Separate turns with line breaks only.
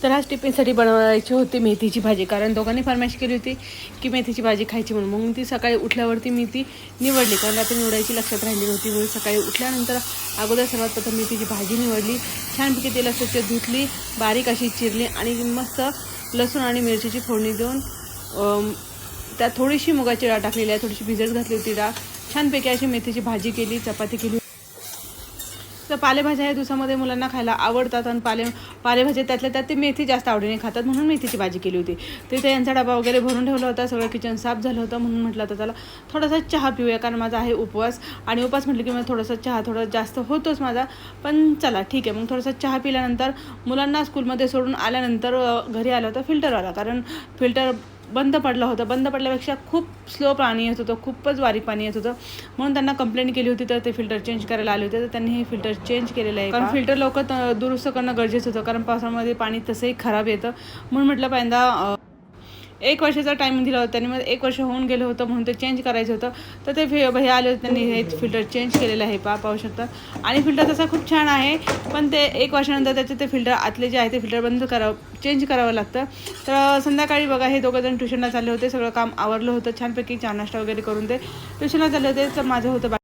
तर आज टिफिनसाठी बनवायची होती मेथीची भाजी, कारण दोघांनी फरमाईश केली होती की मेथीची भाजी खायची म्हणून. मग ती सकाळी उठल्यावरती मी ती निवडली, कारण आता निवडायची लक्षात राहिली नव्हती. म्हणून सकाळी उठल्यानंतर अगोदर सर्वात प्रथम मेथीची भाजी निवडली, छानपैकी तेला स्वच्छ धुतली, बारीक अशी चिरली आणि मस्त लसूण आणि मिरचीची फोडणी देऊन त्यात थोडीशी मुगाची डाळ टाकलेली आहे, थोडीशी भिजत घातली होती डाळ. छानपैकी अशी मेथीची भाजी केली, चपाती केली. तर पालेभाज्या या दिवसामध्ये मुलांना खायला आवडतात आणि पालेभाज्या त्यातल्या त्यात ते मेथी जास्त आवडीने खातात, म्हणून मेथीची भाजी केली होती. तिथे यांचा डबा वगैरे भरून ठेवला होता, सगळं किचन साफ झालं होतं. म्हणून म्हटलं तर त्याला थोडासा चहा पिऊया, कारण माझा आहे उपवास आणि उपवास म्हटलं की मला थोडासा चहा थोडा जास्त होतोच माझा. पण चला ठीक आहे, मग थोडासा चहा पिल्यानंतर मुलांना स्कूलमध्ये सोडून आल्यानंतर घरी आलं होतं फिल्टरवाला, कारण फिल्टर बंद पडलं होतं. बंद पडल्यापेक्षा खूप स्लो पाणी येत होतं, खूपच बारीक पाणी येत होतं. म्हणून त्यांना कंप्लेंट केली होती, तर ते फिल्टर चेंज करायला आले होते. तर त्यांनी हे फिल्टर चेंज केलेलं आहे, कारण फिल्टर लवकर दुरुस्त करणं गरजेचं होतं, कारण पावसामध्ये पाणी तसंही खराब येतं. म्हणून म्हटलं पहिल्यांदा 1 वर्षाचा टाईम दिला होता त्यांनी, मग 1 वर्ष होऊन गेलं होतं म्हणून ते चेंज करायचं होतं. तर ते भैया आले होते, त्यांनी हे फिल्टर चेंज केलेलं आहे, पाहू शकता. आणि फिल्टर तसा खूप छान आहे, पण ते 1 वर्षानंतर त्याचे ते फिल्टर आतले जे आहे ते फिल्टर चेंज करावं लागतं. तर संध्याकाळी बघा हे दोघंजण ट्युशनला चालले होते, सगळं काम आवरलं होतं, छानपैकी चहा नाश्ता वगैरे करून ते ट्युशनला चालले होते. तर माझं होतं